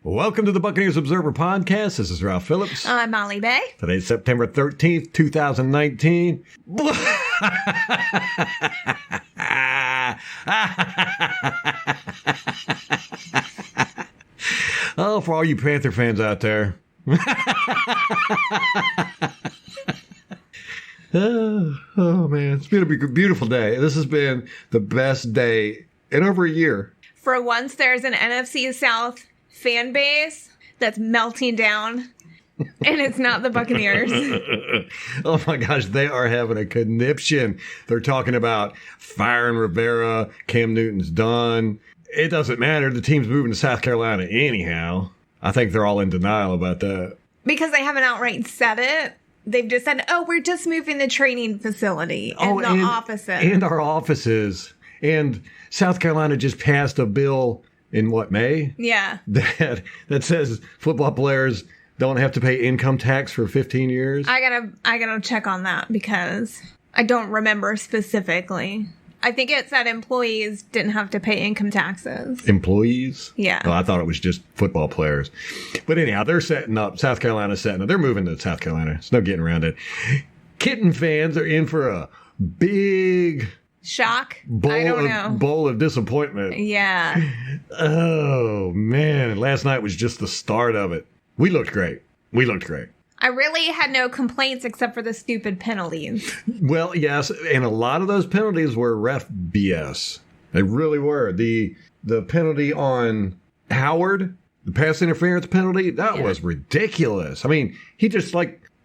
Welcome to the Buccaneers Observer Podcast. This is Ralph Phillips. I'm Molly Bay. Today's September 13th, 2019. Oh, for all you Panther fans out there. Oh, man. It's been a beautiful day. This has been the best day in over a year. For once, there's an NFC South fan base that's melting down, and it's not the Buccaneers. Oh my gosh, they are having a conniption. They're talking about firing Rivera. Cam Newton's done. It doesn't matter. The team's moving to South Carolina anyhow. I think they're all in denial about that. Because they haven't outright said it. They've just said, we're just moving the training facility and the offices. And our offices. And South Carolina just passed a bill in May? Yeah. That says football players don't have to pay income tax for 15 years. I gotta check on that because I don't remember specifically. I think it said employees didn't have to pay income taxes. Employees? Yeah. Well, I thought it was just football players. But anyhow, they're setting up. South Carolina's setting up. They're moving to South Carolina. There's no getting around it. Kitten fans are in for a big shock? I don't know. Bowl of disappointment. Yeah. Oh, man. Last night was just the start of it. We looked great. I really had no complaints except for the stupid penalties. Well, yes, and a lot of those penalties were ref BS. They really were. The penalty on Howard, the pass interference penalty, that was ridiculous. I mean, he just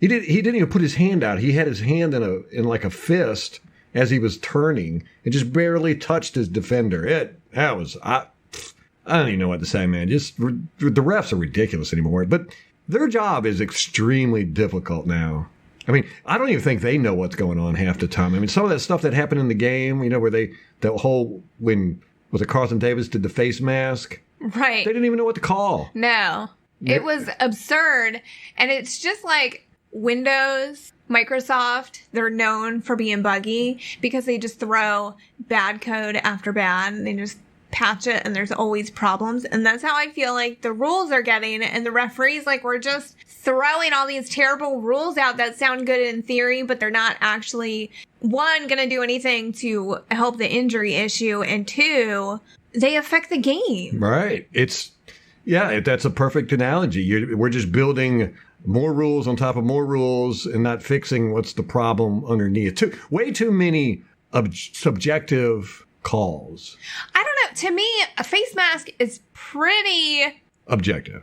he didn't even put his hand out. He had his hand in like a fist as he was turning. It just barely touched his defender. I don't even know what to say, man. Just the refs are ridiculous anymore. But their job is extremely difficult now. I mean, I don't even think they know what's going on half the time. I mean, some of that stuff that happened in the game, where when Carlton Davis did the face mask? Right. They didn't even know what to call. No. It was absurd. And it's just like Windows, Microsoft, they're known for being buggy because they just throw bad code after bad and they just patch it and there's always problems. And that's how I feel like the rules are getting, and the referees, we're just throwing all these terrible rules out that sound good in theory, but they're not actually, one, going to do anything to help the injury issue, and two, they affect the game. Right. That's a perfect analogy. We're just building more rules on top of more rules and not fixing what's the problem underneath. Way too many subjective calls. I don't know. To me, a face mask is pretty objective.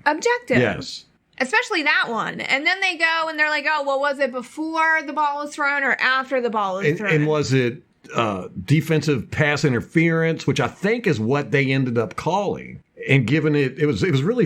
Yes. Especially that one. And then they go and they're like, was it before the ball was thrown or after the ball was thrown? And was it defensive pass interference, which I think is what they ended up calling. And given it was really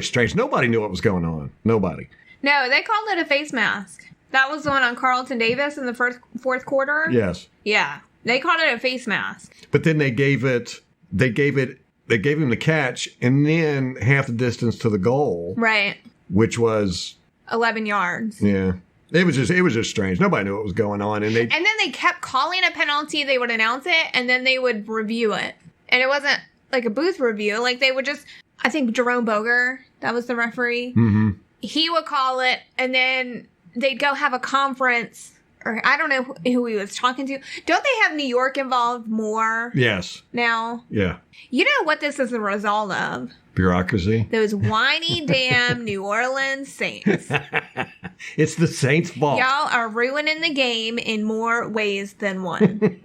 strange. Nobody knew what was going on. Nobody. No, they called it a face mask. That was the one on Carlton Davis in the fourth quarter. Yes. Yeah. They called it a face mask. But then they gave him the catch and then half the distance to the goal. Right. Which was 11 yards. Yeah. It was just strange. Nobody knew what was going on. And then they kept calling a penalty. They would announce it and then they would review it. And it wasn't like a booth review. They would just, I think Jerome Boger, that was the referee. Mm-hmm. He would call it and then they'd go have a conference. Or I don't know who he was talking to. Don't they have New York involved more? Yes. Now? Yeah. You know what this is the result of? Bureaucracy. Those whiny damn New Orleans Saints. It's the Saints' fault. Y'all are ruining the game in more ways than one.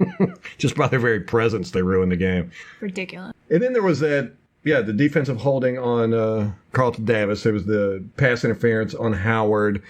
Just by their very presence, they ruined the game. Ridiculous. And then there was the defensive holding on Carlton Davis. There was the pass interference on Howard.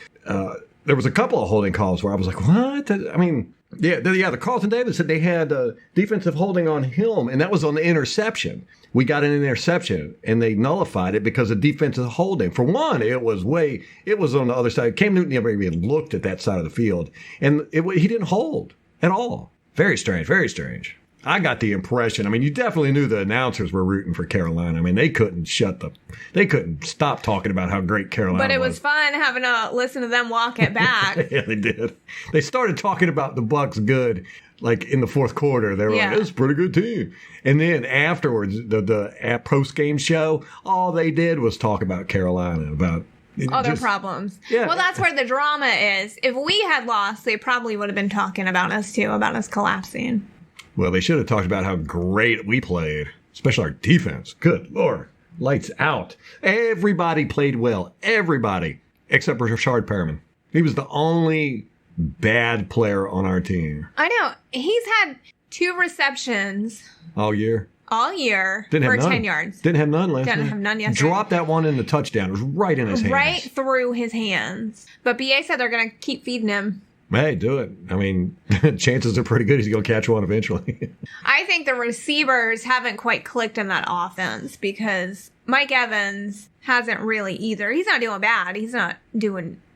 There was a couple of holding calls where I was like, what? I mean, the Carlton Davis said they had defensive holding on him, and that was on the interception. We got an interception, and they nullified it because of defensive holding. For one, it was on the other side. Cam Newton never even looked at that side of the field, and he didn't hold at all. Very strange, very strange. I got the impression. I mean, you definitely knew the announcers were rooting for Carolina. I mean, they couldn't stop talking about how great Carolina was. But it was fun having to listen to them walk it back. Yeah, they did. They started talking about the Bucs good, like in the fourth quarter. They were like, "It's a pretty good team." And then afterwards, the post-game show, all they did was talk about Carolina, about other problems. Yeah. Well, that's where the drama is. If we had lost, they probably would have been talking about us too, about us collapsing. Well, they should have talked about how great we played, especially our defense. Good Lord. Lights out. Everybody played well. Everybody. Except for Rashard Perriman. He was the only bad player on our team. I know. He's had 2 receptions. All year? All year Didn't for have none. 10 yards. Didn't have none last night. Didn't have none yesterday. Dropped that one in the touchdown. It was right in his hands. Right through his hands. But BA said they're going to keep feeding him. Hey, do it. I mean, chances are pretty good he's going to catch one eventually. I think the receivers haven't quite clicked in that offense because Mike Evans hasn't really either. He's not doing bad. He's not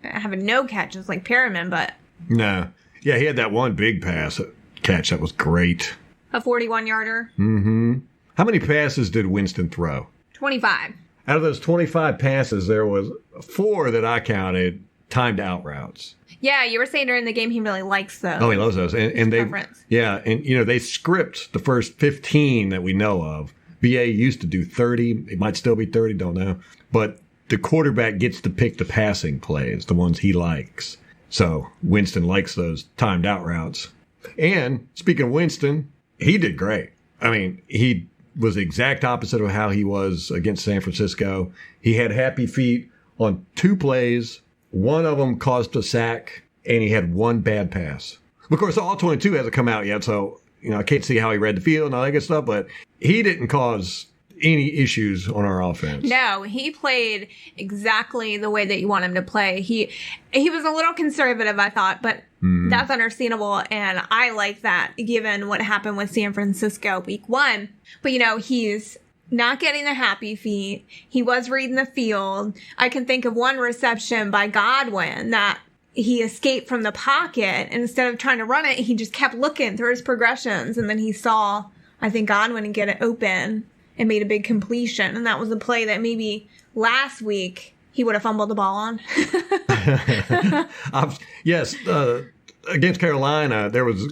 having no catches like Perriman, but... No. Yeah, he had that one big catch. That was great. A 41-yarder. Mm-hmm. How many passes did Winston throw? 25. Out of those 25 passes, there was 4 that I counted timed out routes. Yeah, you were saying during the game he really likes those. Oh, he loves those. And they, preference. Yeah, and they script the first 15 that we know of. BA used to do 30. It might still be 30, don't know. But the quarterback gets to pick the passing plays, the ones he likes. So Winston likes those timed out routes. And speaking of Winston, he did great. I mean, he was the exact opposite of how he was against San Francisco. He had happy feet on 2 plays. One of them caused a sack, and he had 1 bad pass. Of course, all 22 hasn't come out yet, so I can't see how he read the field and all that good stuff, but he didn't cause any issues on our offense. No, he played exactly the way that you want him to play. He was a little conservative, I thought, but that's understandable, and I like that given what happened with San Francisco week 1. But, he's not getting the happy feet. He was reading the field. I can think of one reception by Godwin that he escaped from the pocket, and instead of trying to run it, he just kept looking through his progressions, and then he saw, I think, Godwin get it open and made a big completion, and that was a play that maybe last week he would have fumbled the ball on. Yes, against Carolina, there was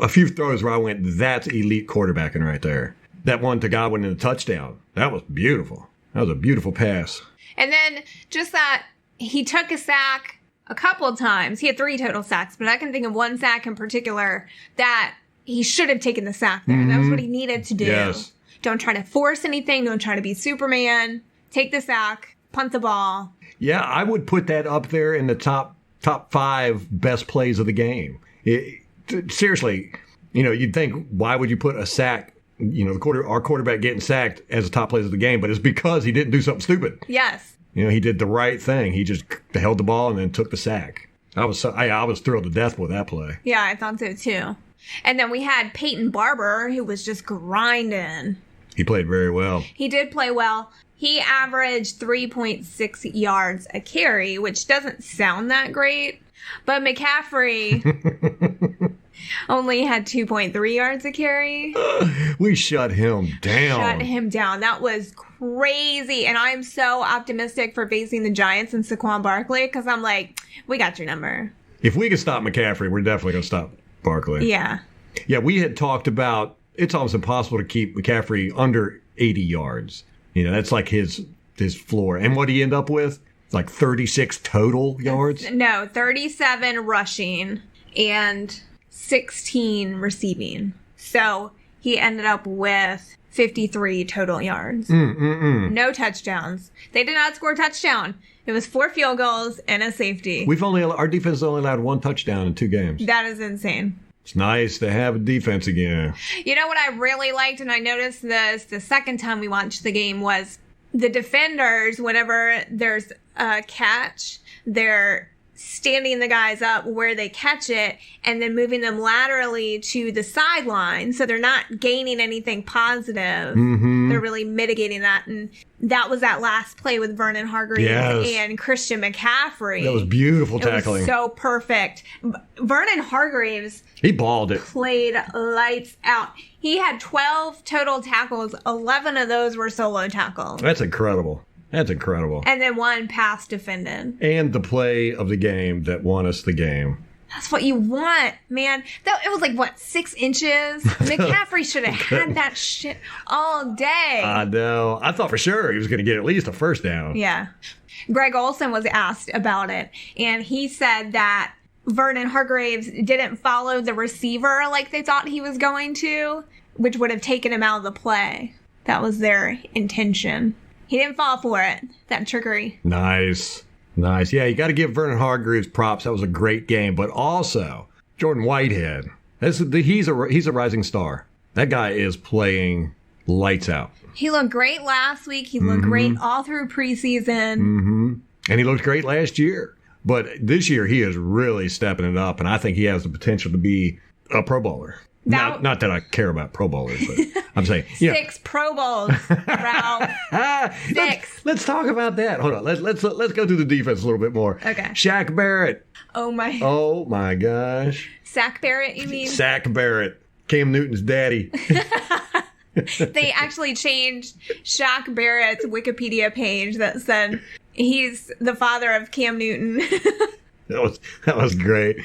a few throws where I went, that's elite quarterbacking right there. That one to Godwin in the touchdown, that was beautiful. That was a beautiful pass. And then just that he took a sack a couple of times. He had 3 total sacks, but I can think of one sack in particular that he should have taken the sack there. That was what he needed to do. Yes. Don't try to force anything. Don't try to be Superman. Take the sack, punt the ball. Yeah, I would put that up there in the top 5 best plays of the game. Seriously, you'd think, why would you put a sack, our quarterback getting sacked as a top plays of the game? But it's because he didn't do something stupid. Yes. He did the right thing. He just held the ball and then took the sack. I was thrilled to death with that play. Yeah, I thought so too. And then we had Peyton Barber, who was just grinding. He played very well. He did play well. He averaged 3.6 yards a carry, which doesn't sound that great. But McCaffrey only had 2.3 yards a carry. We shut him down. That was crazy. And I'm so optimistic for facing the Giants and Saquon Barkley because I'm like, we got your number. If we can stop McCaffrey, we're definitely going to stop Barkley. Yeah. Yeah, we had talked about it's almost impossible to keep McCaffrey under 80 yards. That's like his floor. And what did he end up with? Like 36 total yards? No, 37 rushing and 16 receiving. So he ended up with 53 total yards. No touchdowns. They did not score a touchdown. It was 4 field goals and a safety. Our defense only allowed 1 touchdown in 2 games. That is insane. It's nice to have a defense again. You know what I really liked, and I noticed this the second time we watched the game, was the defenders, whenever there's a catch, they're standing the guys up where they catch it and then moving them laterally to the sideline. So they're not gaining anything positive. Mm-hmm. They're really mitigating that. And that was that last play with Vernon Hargreaves and Christian McCaffrey. That was beautiful tackling. It was so perfect. Vernon Hargreaves, he balled it. Played lights out. He had 12 total tackles. 11 of those were solo tackles. That's incredible. That's incredible. And then one pass defended. And the play of the game that won us the game. That's what you want, man. It was like, what, 6 inches? McCaffrey should have had that shit all day. I know. I thought for sure he was going to get at least a first down. Yeah. Greg Olsen was asked about it, and he said that Vernon Hargreaves didn't follow the receiver like they thought he was going to, which would have taken him out of the play. That was their intention. He didn't fall for it. That trickery. Nice. Yeah, you got to give Vernon Hargreaves props. That was a great game. But also, Jordan Whitehead. He's a rising star. That guy is playing lights out. He looked great last week. He looked great all through preseason. Mm-hmm. And he looked great last year. But this year, he is really stepping it up. And I think he has the potential to be a Pro Bowler. Not that I care about Pro Bowlers, but I'm saying 6 Pro Bowls, Ralph. 6. Let's talk about that. Hold on. Let's go through the defense a little bit more. Okay. Shaq Barrett. Oh my gosh. Shaq Barrett, you mean? Shaq Barrett. Cam Newton's daddy. They actually changed Shaq Barrett's Wikipedia page that said he's the father of Cam Newton. That was great.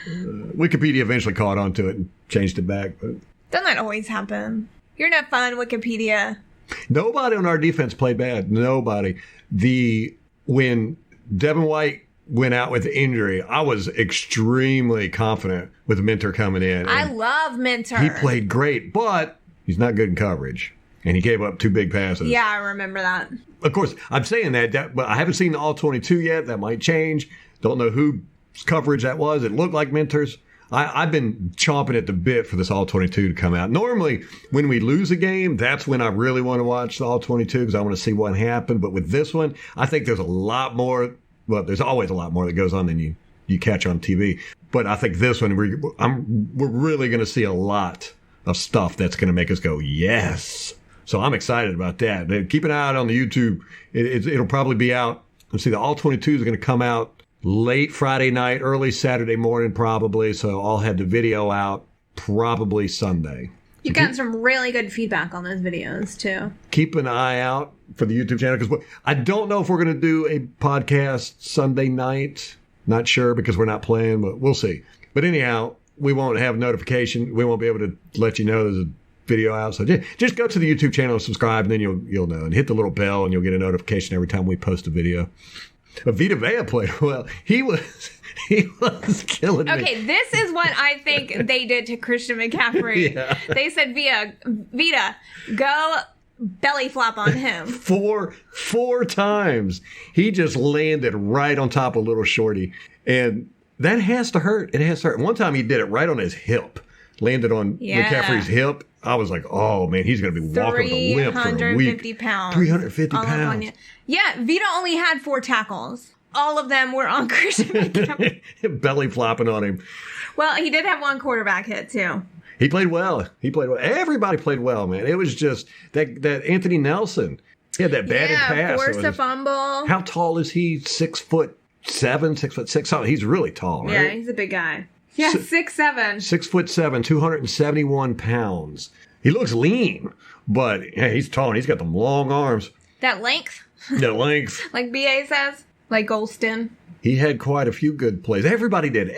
Wikipedia eventually caught on to it and changed it back. But doesn't that always happen? You're not fun, Wikipedia. Nobody on our defense played bad. Nobody. When Devin White went out with injury, I was extremely confident with Minter coming in. I love Minter. He played great, but he's not good in coverage. And he gave up 2 big passes. Yeah, I remember that. Of course, I'm saying that, but I haven't seen the All-22 yet. That might change. Don't know whose coverage that was. It looked like Minter's. I've been chomping at the bit for this All-22 to come out. Normally, when we lose a game, that's when I really want to watch the All-22 because I want to see what happened. But with this one, I think there's a lot more. Well, there's always a lot more that goes on than you catch on TV. But I think this one, we're really going to see a lot of stuff that's going to make us go, yes. So I'm excited about that. Keep an eye out on the YouTube. It'll probably be out. Let's see, the All-22 is going to come out late Friday night, early Saturday morning probably. So I'll have the video out probably Sunday. You've gotten some really good feedback on those videos, too. Keep an eye out for the YouTube channel because I don't know if we're going to do a podcast Sunday night. Not sure because we're not playing, but we'll see. But anyhow, we won't have notification. We won't be able to let you know there's a video out. So just go to the YouTube channel and subscribe, and then you'll know. And hit the little bell, and you'll get a notification every time we post a video. But Vita played well. He was killing me. Okay, this is what I think they did to Christian McCaffrey. Yeah. They said, Vita, go belly flop on him. Four times. He just landed right on top of little Shorty. And that has to hurt. It has to hurt. One time he did it right on his hip. Landed on McCaffrey's hip. I was like, oh, man, he's going to be walking with a limp for a week. 350 pounds. 350 pounds. Yeah, Vita only had 4 tackles. All of them were on Christian McCaffrey. Belly flopping on him. Well, he did have 1 quarterback hit, too. He played well. Everybody played well, man. It was just that Anthony Nelson. He had that batted pass. Forced a fumble. How tall is he? 6'7", 6'6". He's really tall, right? Yeah, he's a big guy. Yeah, 6'7". 6'7", 271 pounds. He looks lean, but he's tall and he's got them long arms. That length. Like BA says. Like Golston. He had quite a few good plays. Everybody did.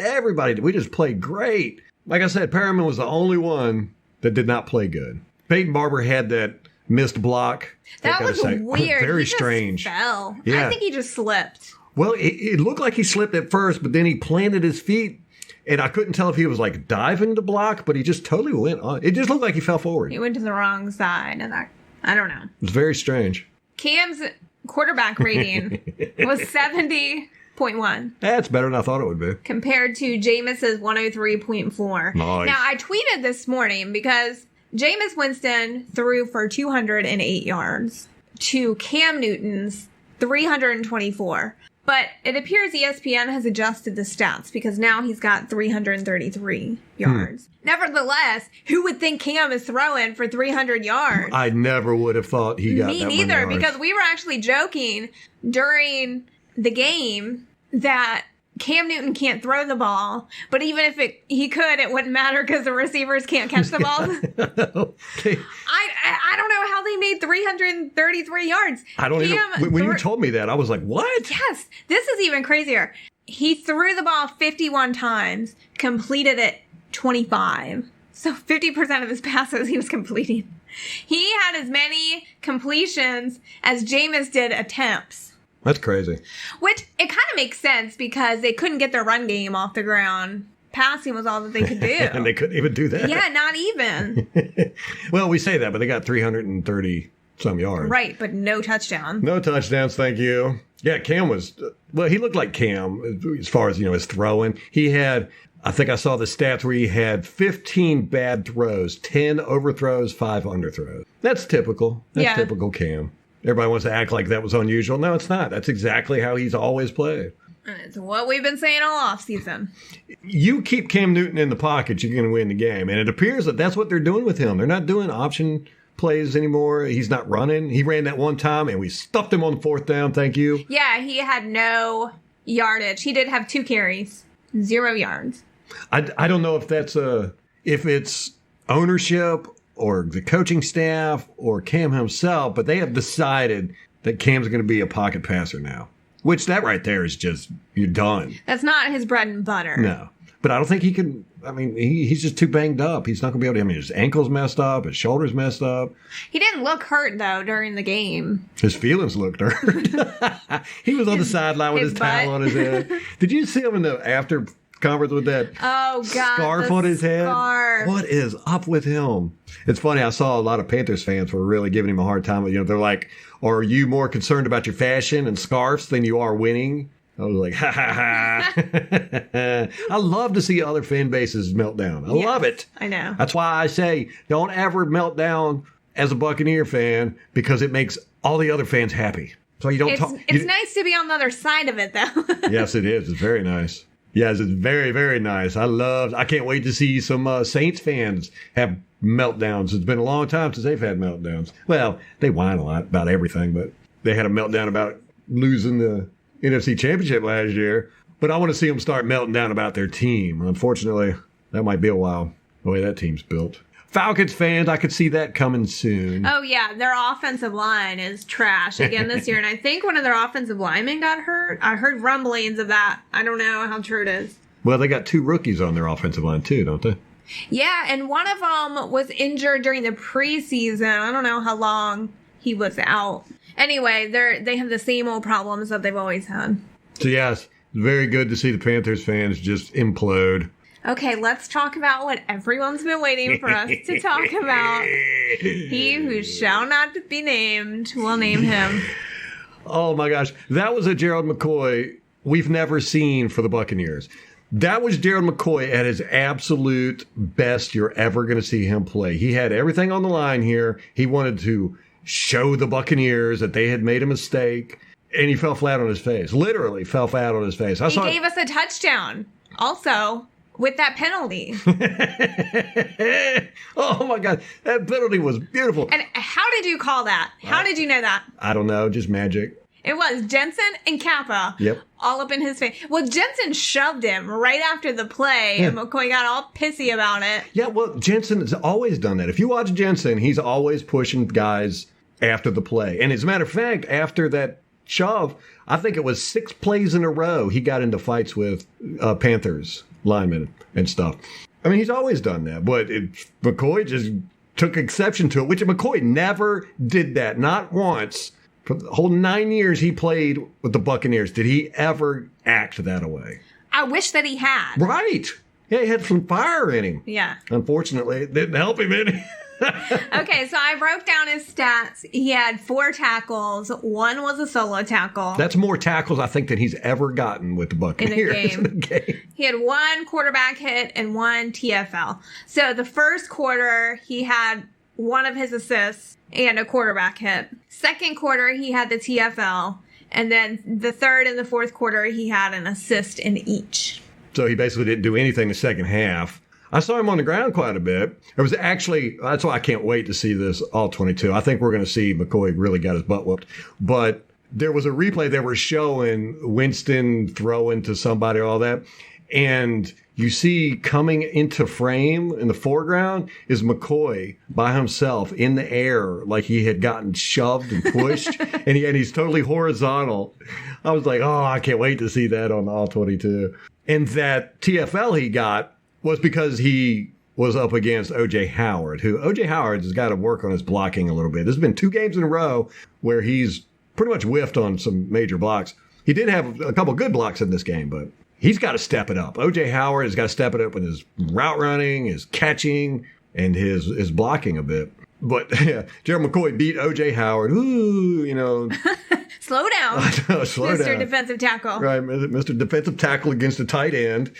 We just played great. Like I said, Perriman was the only one that did not play good. Peyton Barber had that missed block. That was weird. Very he strange. Just fell. Yeah. I think he just slipped. Well, it looked like he slipped at first, but then he planted his feet. And I couldn't tell if he was like diving to block, but he just totally went on. It just looked like he fell forward. He went to the wrong side. And I don't know. It was very strange. Cam's quarterback rating was 70.1. That's better than I thought it would be. Compared to Jameis's 103.4. Nice. Now, I tweeted this morning because Jameis Winston threw for 208 yards to Cam Newton's 324. But it appears ESPN has adjusted the stats because now he's got 333 yards. Nevertheless, who would think Cam is throwing for 300 yards? I never would have thought he got that many yards. Because we were actually joking during the game that Cam Newton can't throw the ball, but even if he could, it wouldn't matter because the receivers can't catch the ball. Okay. I don't know how they made 333 yards. I don't even. When you told me that, I was like, what? Yes. This is even crazier. He threw the ball 51 times, completed it 25. So 50% of his passes he was completing. He had as many completions as Jameis did attempts. That's crazy. Which, it kind of makes sense because they couldn't get their run game off the ground. Passing was all that they could do. And they couldn't even do that. Yeah, not even. Well, we say that, but they got 330 some yards. Right, but no touchdown. No touchdowns, thank you. Yeah, Cam was, well, he looked like Cam as far as, his throwing. He had, I think I saw the stats where he had 15 bad throws, 10 overthrows, 5 underthrows. That's typical. That's typical Cam. Everybody wants to act like that was unusual. No, it's not. That's exactly how he's always played. It's what we've been saying all offseason. You keep Cam Newton in the pocket, you're going to win the game. And it appears that that's what they're doing with him. They're not doing option plays anymore. He's not running. He ran that one time, and we stuffed him on 4th down. Thank you. Yeah, he had no yardage. He did have 2 carries, 0 yards. I don't know if that's if it's ownership or the coaching staff or Cam himself, but they have decided that Cam's going to be a pocket passer now. Which that right there is just, you're done. That's not his bread and butter. No. But I don't think he can, he's just too banged up. He's not going to be able to, his ankle's messed up, his shoulder's messed up. He didn't look hurt, though, during the game. His feelings looked hurt. He was on the sideline with his towel on his head. Did you see him in the after conference with that scarf on his head? What is up with him? It's funny, I saw a lot of Panthers fans were really giving him a hard time. They're like, are you more concerned about your fashion and scarves than you are winning? I was like, ha, ha, ha. I love to see other fan bases melt down. I love it. I know. That's why I say don't ever melt down as a Buccaneer fan because it makes all the other fans happy. So you don't talk. It's nice to be on the other side of it, though. Yes, it is. It's very nice. Yes, it's very, very nice. I can't wait to see some Saints fans have meltdowns. It's been a long time since they've had meltdowns. Well, they whine a lot about everything, but they had a meltdown about losing the NFC Championship last year. But I want to see them start melting down about their team. Unfortunately, that might be a while, the way that team's built. Falcons fans, I could see that coming soon. Oh, yeah. Their offensive line is trash again this year. And I think one of their offensive linemen got hurt. I heard rumblings of that. I don't know how true it is. Well, they got 2 rookies on their offensive line, too, don't they? Yeah, and one of them was injured during the preseason. I don't know how long he was out. Anyway, they have the same old problems that they've always had. So, yes, very good to see the Panthers fans just implode. Okay, let's talk about what everyone's been waiting for us to talk about. He who shall not be named will name him. Oh, my gosh. That was a Gerald McCoy we've never seen for the Buccaneers. That was Gerald McCoy at his absolute best you're ever going to see him play. He had everything on the line here. He wanted to show the Buccaneers that they had made a mistake, and he fell flat on his face. Literally fell flat on his face. He gave us a touchdown also with that penalty. Oh, my God. That penalty was beautiful. And how did you call that? How did you know that? I don't know. Just magic. It was Jensen and Kappa. Yep. All up in his face. Well, Jensen shoved him right after the play, and McCoy got all pissy about it. Yeah, well, Jensen has always done that. If you watch Jensen, he's always pushing guys after the play. And as a matter of fact, after that shove, I think it was 6 plays in a row, he got into fights with Panthers linemen and stuff. I mean, he's always done that. But McCoy just took exception to it, which McCoy never did that, not once. For the whole 9 years he played with the Buccaneers, did he ever act that way? I wish that he had. Right. Yeah, he had some fire in him. Yeah. Unfortunately, it didn't help him any. Okay, so I broke down his stats. He had 4 tackles. 1 was a solo tackle. That's more tackles, I think, than he's ever gotten with the Buccaneers. In a game. He had 1 quarterback hit and 1 TFL. So the first quarter, he had 1 of his assists and a quarterback hit. Second quarter, he had the TFL. And then the third and the fourth quarter, he had an assist in each. So he basically didn't do anything the second half. I saw him on the ground quite a bit. It was actually, that's why I can't wait to see this all 22. I think we're going to see McCoy really got his butt whooped. But there was a replay they were showing Winston throwing to somebody, all that. And you see coming into frame in the foreground is McCoy by himself in the air, like he had gotten shoved and pushed, and he's totally horizontal. I was like, oh, I can't wait to see that on all 22. And that TFL he got was because he was up against O.J. Howard, who O.J. Howard has got to work on his blocking a little bit. There's been 2 games in a row where he's pretty much whiffed on some major blocks. He did have a couple good blocks in this game, but he's got to step it up. O.J. Howard has got to step it up with his route running, his catching, and his blocking a bit. But Gerald McCoy beat O.J. Howard. Ooh, Slow down. Slow down. Mr. Defensive Tackle. Right, Mr. Defensive Tackle against a tight end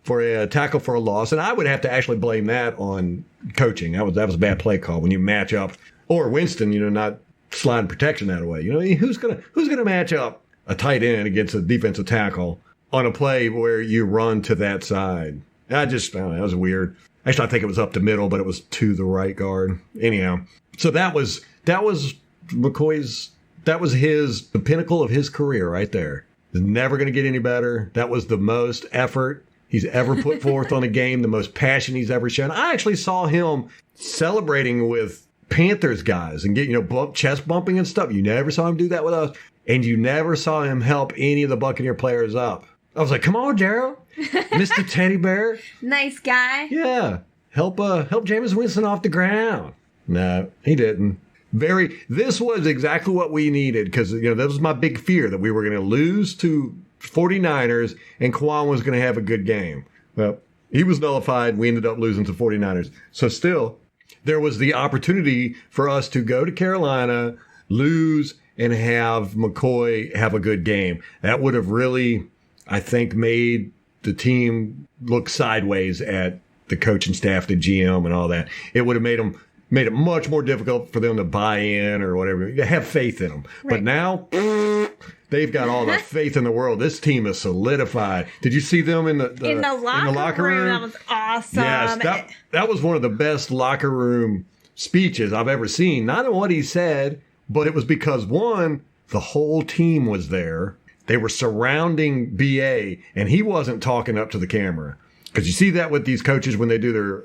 for a tackle for a loss. And I would have to actually blame that on coaching. That was a bad play call when you match up. Or Winston, not sliding protection that way. Who's gonna match up a tight end against a defensive tackle on a play where you run to that side? I don't know, that was weird. Actually, I think it was up the middle, but it was to the right guard. Anyhow, so that was McCoy's. That was the pinnacle of his career right there. It's never going to get any better. That was the most effort he's ever put forth on a game, the most passion he's ever shown. I actually saw him celebrating with Panthers guys and get, chest bumping and stuff. You never saw him do that with us. And you never saw him help any of the Buccaneer players up. I was like, come on, Daryl. Mr. Teddy Bear. Nice guy. Yeah. Help Jameis Winston off the ground. No, he didn't. This was exactly what we needed because, that was my big fear, that we were going to lose to 49ers and Kwan was going to have a good game. Well, he was nullified. We ended up losing to 49ers. So still, there was the opportunity for us to go to Carolina, lose, and have McCoy have a good game. That would have really, I think, made the team look sideways at the coaching staff, the GM, and all that. It would have made it much more difficult for them to buy in or whatever. Have faith in them. Right. But now, they've got all the faith in the world. This team is solidified. Did you see them in the locker room? That was awesome. Yes, that was one of the best locker room speeches I've ever seen. Not in what he said, but it was because, one, the whole team was there. They were surrounding BA, and he wasn't talking up to the camera. Because you see that with these coaches when they do their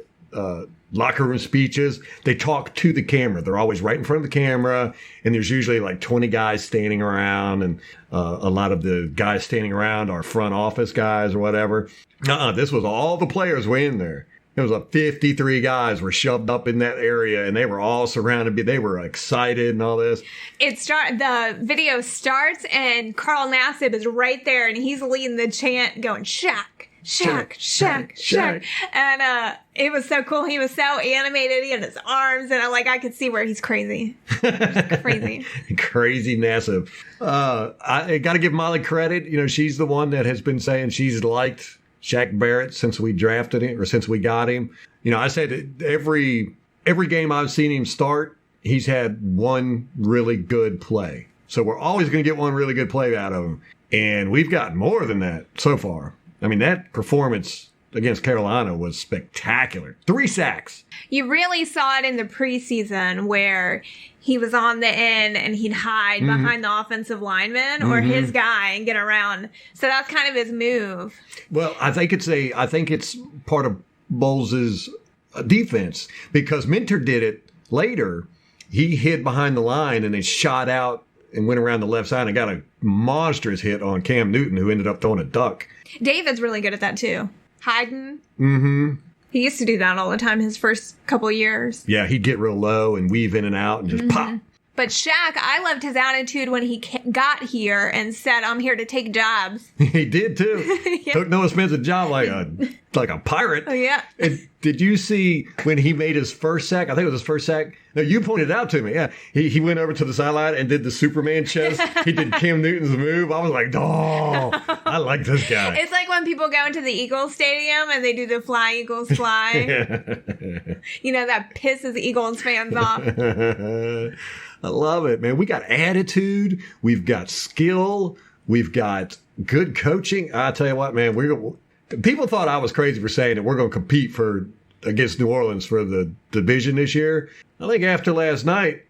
locker room speeches, they talk to the camera. They're always right in front of the camera, and there's usually like 20 guys standing around, and a lot of the guys standing around are front office guys or whatever. This was all the players were in there. It was 53 guys were shoved up in that area, and they were all surrounded. They were excited and all this. The video starts, and Carl Nassib is right there, and he's leading the chant, going Shaq. Shaq, Shaq, Shaq. And it was so cool. He was so animated. He had his arms, and I could see where he's crazy. Crazy. Crazy Nassib. I got to give Molly credit. She's the one that has been saying she's liked Shaq Barrett since we drafted him, or since we got him. I said every game I've seen him start, he's had one really good play. So we're always going to get one really good play out of him. And we've gotten more than that so far. I mean, that performance against Carolina was spectacular. 3 sacks. You really saw it in the preseason where he was on the end and he'd hide behind the offensive lineman or his guy and get around. So that's kind of his move. Well, I think it's part of Bowles' defense because Minter did it later. He hid behind the line and then shot out and went around the left side and got a monstrous hit on Cam Newton, who ended up throwing a duck. David's really good at that too. Hiding. Mm-hmm. He used to do that all the time his first couple years. Yeah, he'd get real low and weave in and out and just pop. But Shaq, I loved his attitude when he got here and said, "I'm here to take jobs." He did too. Yeah. Took no expensive job like a pirate. Oh, yeah. And did you see when he made his first sack? I think it was his first sack. No, you pointed it out to me. Yeah, he went over to the sideline and did the Superman chest. He did Cam Newton's move. I was like, oh, I like this guy. It's like when people go into the Eagles Stadium and they do the Fly Eagles Fly. That pisses Eagles fans off. I love it, man. We got attitude. We've got skill. We've got good coaching. I tell you what, man, people thought I was crazy for saying that we're going to compete against New Orleans for the division this year. I think after last night,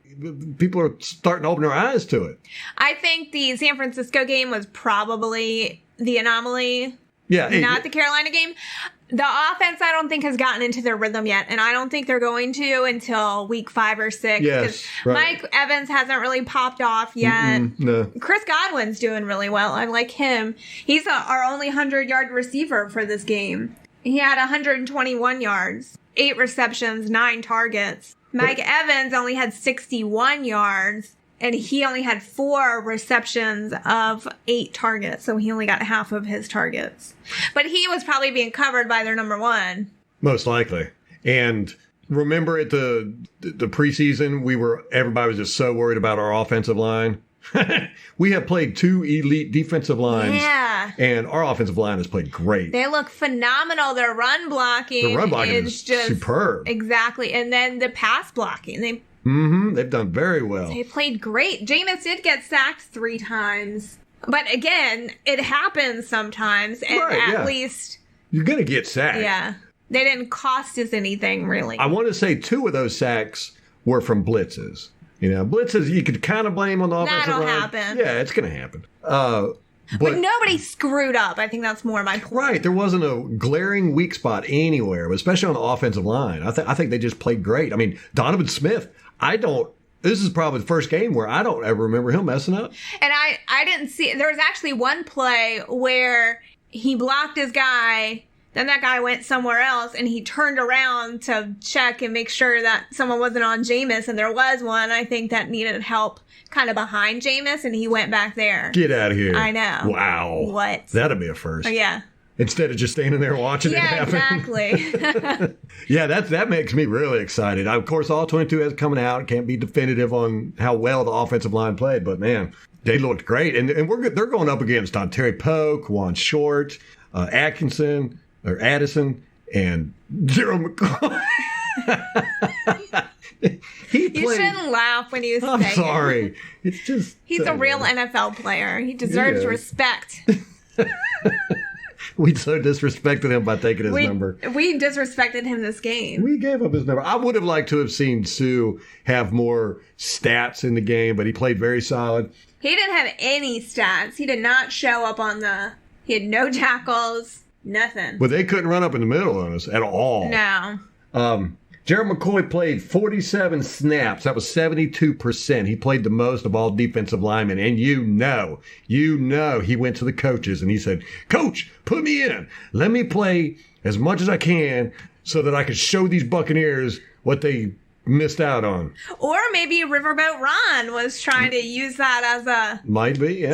people are starting to open their eyes to it. I think the San Francisco game was probably the anomaly. Yeah. Not the Carolina game. The offense, I don't think, has gotten into their rhythm yet, and I don't think they're going to until week 5 or 6. Yes, right. Mike Evans hasn't really popped off yet. No. Chris Godwin's doing really well. I like him. He's our only 100-yard receiver for this game. He had 121 yards, 8 receptions, 9 targets. Mike Evans only had 61 yards. And he only had 4 receptions of 8 targets, so he only got half of his targets. But he was probably being covered by their number 1. Most likely. And remember at the preseason, everybody was just so worried about our offensive line. We have played 2 elite defensive lines. Yeah. And our offensive line has played great. They look phenomenal. Their run blocking is just superb. Exactly. And then the pass blocking. They've done very well. They played great. Jameis did get sacked 3 times. But again, it happens sometimes. And at least... You're going to get sacked. Yeah. They didn't cost us anything, really. I want to say 2 of those sacks were from blitzes. Blitzes, you could kind of blame on the offensive line. That'll happen. Yeah, it's going to happen. But nobody screwed up. I think that's more my point. Right. There wasn't a glaring weak spot anywhere, especially on the offensive line. I think they just played great. I mean, Donovan Smith, this is probably the first game where I don't ever remember him messing up. And I didn't see, there was actually one play where he blocked his guy, then that guy went somewhere else, and he turned around to check and make sure that someone wasn't on Jameis, and there was one, I think, that needed help kind of behind Jameis, and he went back there. Get out of here. I know. Wow. What? That'd be a first. Oh, yeah. Instead of just standing there watching it happen. Exactly. Yeah, that makes me really excited. Of course, all 22 has coming out. Can't be definitive on how well the offensive line played, but man, they looked great. And they're going up against Dontari Poe, Quan Short, Addison, and Gerald McCoy. You shouldn't laugh when you say I'm sorry. It's just... He's a real NFL player. He deserves respect. We so disrespected him by taking his number. We disrespected him this game. We gave up his number. I would have liked to have seen Sue have more stats in the game, but he played very solid. He didn't have any stats. He did not show up he had no tackles, nothing. But they couldn't run up in the middle on us at all. No. Gerald McCoy played 47 snaps. That was 72%. He played the most of all defensive linemen. And you know, he went to the coaches and he said, "Coach, put me in. Let me play as much as I can so that I can show these Buccaneers what they missed out on." Or maybe Riverboat Ron was trying to use that as a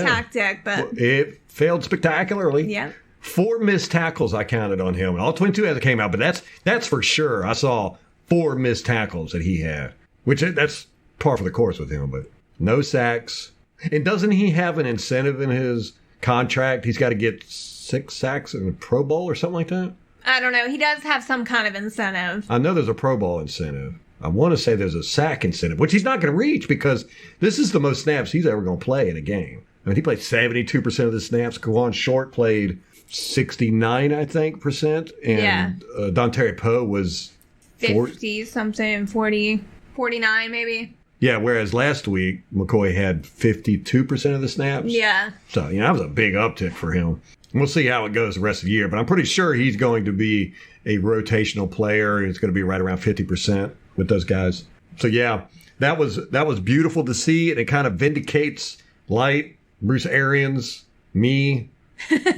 tactic, but it failed spectacularly. Yeah. 4 missed tackles I counted on him. All 22 as it came out, but that's for sure. I saw 4 missed tackles that he had, which that's par for the course with him, but no sacks. And doesn't he have an incentive in his contract? He's got to get 6 sacks in a Pro Bowl or something like that? I don't know. He does have some kind of incentive. I know there's a Pro Bowl incentive. I want to say there's a sack incentive, which he's not going to reach because this is the most snaps he's ever going to play in a game. I mean, he played 72% of the snaps. Kawan Short played 69, I think, percent. And Dontari Poe was 50-something, 40, 49 maybe. Yeah, whereas last week, McCoy had 52% of the snaps. Yeah. So, that was a big uptick for him. We'll see how it goes the rest of the year, but I'm pretty sure he's going to be a rotational player. It's going to be right around 50% with those guys. So, yeah, that was beautiful to see, and it kind of vindicates Light, Bruce Arians, me,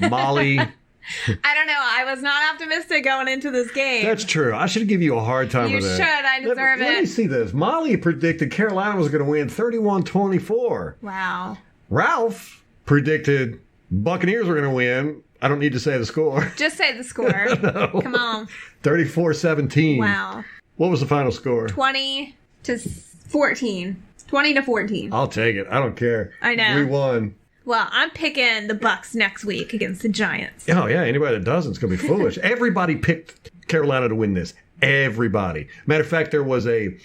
Molly. I don't know. I was not optimistic going into this game. That's true. I should give you a hard time with that. You should. I deserve it. Let me see this. Molly predicted Carolina was going to win 31-24. Wow. Ralph predicted Buccaneers were going to win. I don't need to say the score. Just say the score. No. Come on. 34-17. Wow. What was the final score? 20-14. 20-14. I'll take it. I don't care. I know. We won. Well, I'm picking the Bucs next week against the Giants. Oh, yeah. Anybody that doesn't is going to be foolish. Everybody picked Carolina to win this. Everybody. Matter of fact, there was it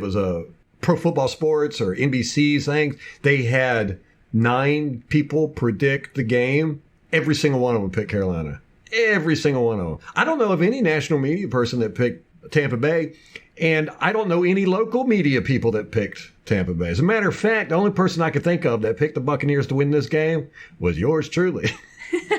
was a Pro Football Sports or NBC's things, they had 9 people predict the game. Every single one of them picked Carolina. Every single one of them. I don't know of any national media person that picked Tampa Bay, and I don't know any local media people that picked Tampa Bay. As a matter of fact, the only person I could think of that picked the Buccaneers to win this game was yours truly.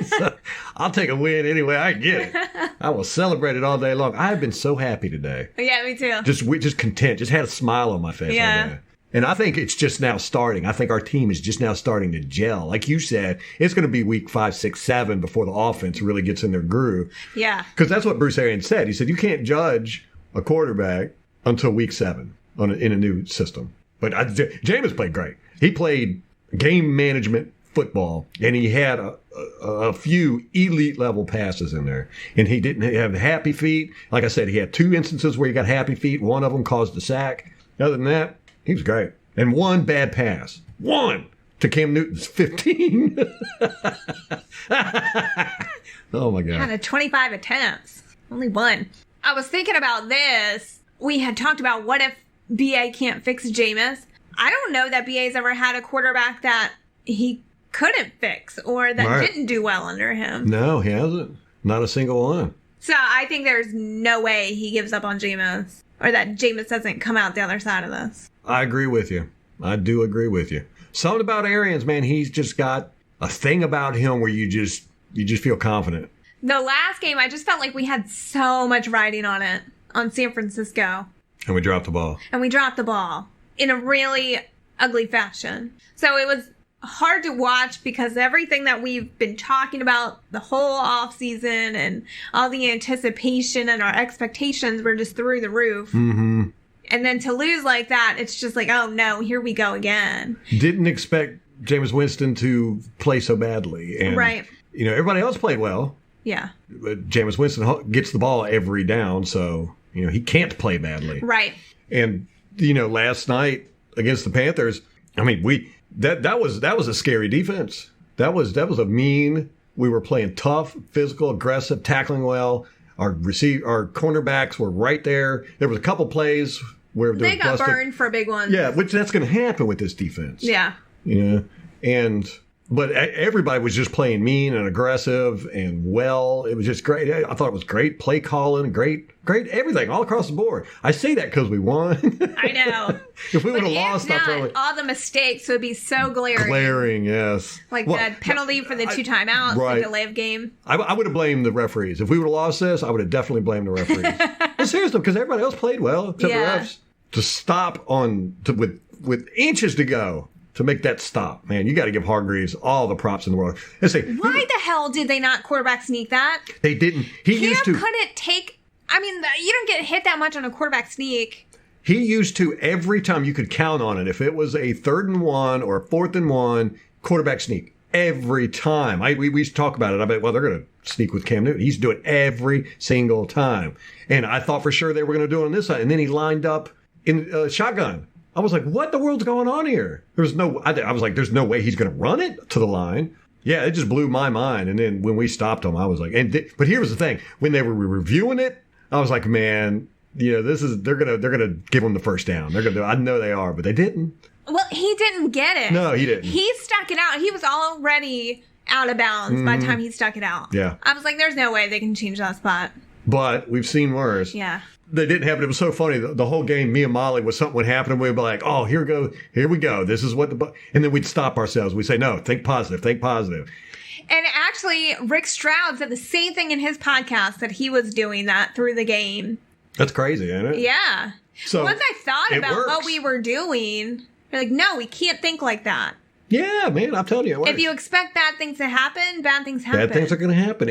So I'll take a win any way I can get it. I will celebrate it all day long. I've been so happy today. Yeah, me too. Just content. Just had a smile on my face all day. And I think it's just now starting. I think our team is just now starting to gel. Like you said, it's going to be week 5, 6, 7 before the offense really gets in their groove. Yeah. Because that's what Bruce Arians said. He said, you can't judge a quarterback until week 7 in a new system. But Jameis played great. He played game management football, and he had a few elite level passes in there. And he didn't have happy feet. Like I said, he had 2 instances where he got happy feet. One of them caused a sack. Other than that, he was great. And 1 bad pass. 1 to Cam Newton's 15. Oh, my God. Kind of 25 attempts. Only 1. I was thinking about this. We had talked about what if BA can't fix Jameis. I don't know that BA's ever had a quarterback that he couldn't fix or that didn't do well under him. No, he hasn't. Not a single one. So I think there's no way he gives up on Jameis or that Jameis doesn't come out the other side of this. I agree with you. I do agree with you. Something about Arians, man, he's just got a thing about him where you just feel confident. The last game, I just felt like we had so much riding on it on San Francisco. And we dropped the ball. And we dropped the ball in a really ugly fashion. So it was hard to watch because everything that we've been talking about the whole off season and all the anticipation and our expectations were just through the roof. Mm-hmm. And then to lose like that, it's just like, oh no, here we go again. Didn't expect Jameis Winston to play so badly. And, right. You know, everybody else played well. Yeah. But Jameis Winston gets the ball every down, so, you know, he can't play badly. Right. And, you know, last night against the Panthers, I mean, that was a scary defense. That was a mean. We were playing tough, physical, aggressive, tackling well. Our cornerbacks were right there. There was a couple plays where they got burned for big ones. Yeah, which that's going to happen with this defense. Yeah. You know, but everybody was just playing mean and aggressive and well. It was just great. I thought it was great play calling, great everything all across the board. I say that because we won. I know. If we would have lost, all the mistakes would be so glaring. Glaring, yes. Like the penalty for the 2 timeouts, the delay of game. I would have blamed the referees. If we would have lost this, I would have definitely blamed the referees. But seriously, because everybody else played well, except the refs. To stop with inches to go. To make that stop, man, you got to give Hargreaves all the props in the world. Why the hell did they not quarterback sneak that? They didn't. He used to. Couldn't take. I mean, you don't get hit that much on a quarterback sneak. He used to every time you could count on it. If it was a 3rd and 1 or a 4th and 1, quarterback sneak every time. We used to talk about it. I bet, well, they're going to sneak with Cam Newton. He used to do it every single time, and I thought for sure they were going to do it on this side. And then he lined up in shotgun. I was like, what the world's going on here? I was like, there's no way he's going to run it to the line. Yeah, it just blew my mind. And then when we stopped him, I was like, but here was the thing. When they were reviewing it, I was like, man, you know, they're going to give him the first down. I know they are, but they didn't. Well, he didn't get it. No, he didn't. He stuck it out. He was already out of bounds by the time he stuck it out. Yeah. I was like, there's no way they can change that spot. But we've seen worse. Yeah. They didn't have it. It was so funny. The whole game, me and Molly, was something would happen, and we'd be like, oh, here we go. This is what and then we'd stop ourselves. We'd say, no, think positive. And actually, Rick Stroud said the same thing in his podcast that he was doing that through the game. That's crazy, isn't it? Yeah. So once I thought about what we were doing, you're like, no, we can't think like that. Yeah, man, I'm telling you, it works. If you expect bad things to happen, bad things happen. Bad things are going to happen.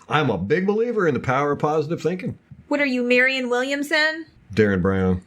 I'm a big believer in the power of positive thinking. What are you, Marion Williamson? Darren Brown.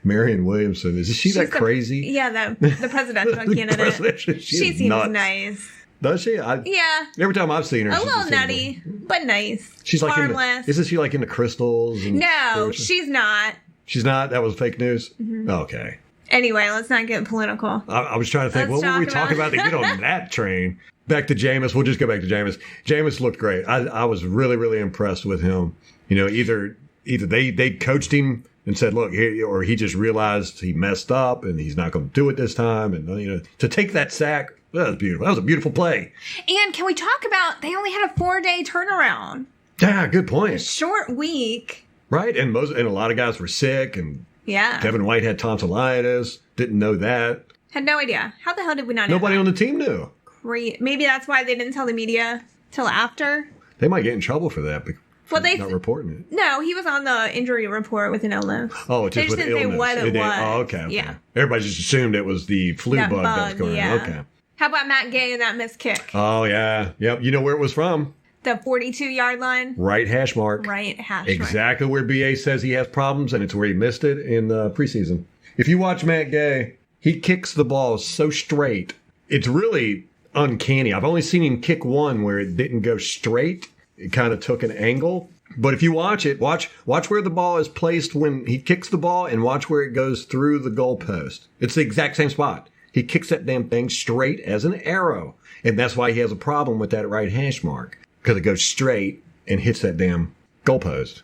Marion Williamson. Is she that crazy? Yeah, the presidential candidate. She seems nuts. Nice. Does she? Yeah. Every time I've seen her, a little nutty, but nice. She's harmless. Isn't she like into crystals? No, she's not. She's not? That was fake news? Mm-hmm. Okay. Anyway, let's not get political. I was trying to think, what were we talking about to get on that train? Back to Jameis. We'll just go back to Jameis. Jameis looked great. I was really, really impressed with him. You know, either they coached him and said, look, or he just realized he messed up and he's not going to do it this time. And, to take that sack, that was beautiful. That was a beautiful play. And can we talk about, they only had a 4-day turnaround. Yeah, good point. A short week. Right. And a lot of guys were sick, and Kevin White had tonsillitis. Didn't know that. Had no idea. How the hell did we not know Nobody that? on the team knew. Great. Maybe that's why they didn't tell the media till after. They might get in trouble for that. Not reporting it. No, he was on the injury report with an illness. Oh, just with illness. They just didn't say what it was. Oh, okay. Yeah. Everybody just assumed it was the flu bug that was going on. Okay. How about Matt Gay and that missed kick? Oh, yeah. Yep. You know where it was from? The 42-yard line? Right hash mark. Right hash mark. Exactly where BA says he has problems, and it's where he missed it in preseason. If you watch Matt Gay, he kicks the ball so straight. It's really uncanny. I've only seen him kick one where it didn't go straight. It kind of took an angle. But if you watch it, watch where the ball is placed when he kicks the ball, and watch where it goes through the goalpost. It's the exact same spot. He kicks that damn thing straight as an arrow. And that's why he has a problem with that right hash mark. Because it goes straight and hits that damn goalpost.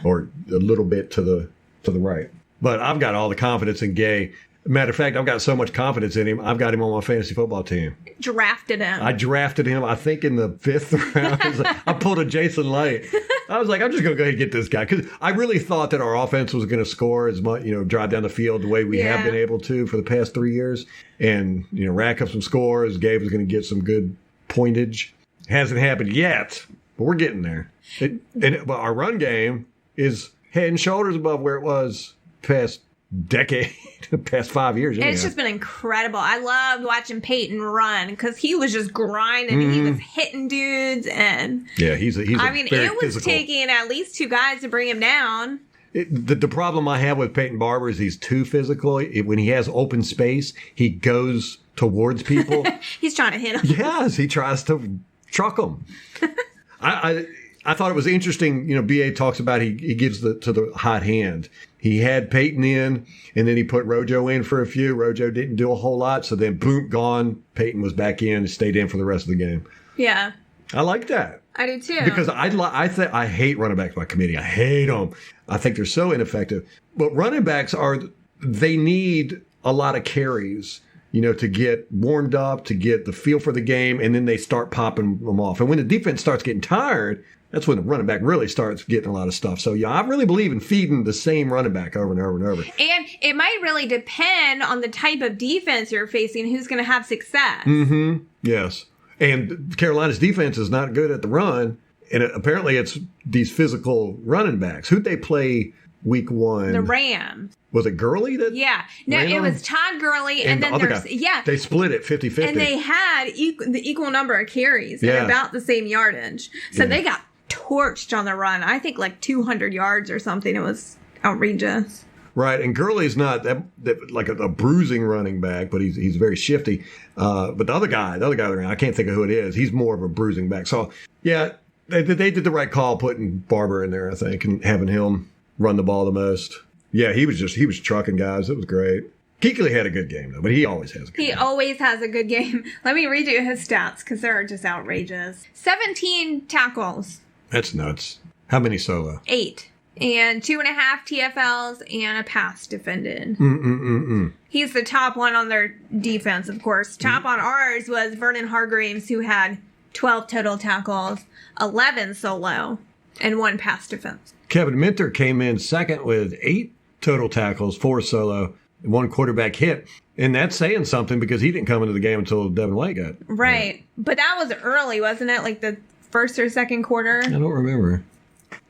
Or a little bit to the right. But I've got all the confidence in Gay. Matter of fact, I've got so much confidence in him, I've got him on my fantasy football team. Drafted him. I drafted him, I think, in the 5th round. I pulled a Jason Light. I was like, I'm just going to go ahead and get this guy. Because I really thought that our offense was going to score as much, drive down the field the way we have been able to for the past 3 years. And, rack up some scores. Gabe was going to get some good pointage. Hasn't happened yet, but we're getting there. But our run game is head and shoulders above where it was past decade, past 5 years. And it's just been incredible. I loved watching Peyton run because he was just grinding and he was hitting dudes. And he's it was physical. Taking at least 2 guys to bring him down. The problem I have with Peyton Barber is he's too physical. When he has open space, he goes towards people. He's trying to hit them. Yes, he tries to truck them. I thought it was interesting. BA talks about he gives to the hot hand. He had Peyton in, and then he put Rojo in for a few. Rojo didn't do a whole lot, so then boom, gone. Peyton was back in and stayed in for the rest of the game. Yeah. I like that. I do too. Because I hate running backs by committee. I hate them. I think they're so ineffective. But running backs they need a lot of carries, to get warmed up, to get the feel for the game, and then they start popping them off. And when the defense starts getting tired, that's when the running back really starts getting a lot of stuff. So, I really believe in feeding the same running back over and over and over. And it might really depend on the type of defense you're facing, who's going to have success. Mm-hmm. Yes. And Carolina's defense is not good at the run. And apparently it's these physical running backs. Who'd they play week 1? The Rams. Was it Gurley? Yeah. No, it was Todd Gurley. And then there's, They split it 50-50. And they had the equal number of carries and about the same yardage. So they got torched on the run. I think like 200 yards or something. It was outrageous. Right, and Gurley's not that like a bruising running back, but he's very shifty. But the other guy around, I can't think of who it is. He's more of a bruising back. So yeah, they did the right call putting Barber in there, I think, and having him run the ball the most. Yeah, he was trucking guys. It was great. Kuechly had a good game though, but he always has a good game. He always has a good game. Let me read you his stats because they're just outrageous. 17 tackles. That's nuts. How many solo? 8. And 2.5 TFLs and a pass defended. He's the top one on their defense, of course. Top on ours was Vernon Hargreaves, who had 12 total tackles, 11 solo, and 1 pass defense. Kevin Minter came in second with 8 total tackles, 4 solo, and 1 quarterback hit. And that's saying something because he didn't come into the game until Devin White got. Right. But that was early, wasn't it? Like the first or second quarter? I don't remember.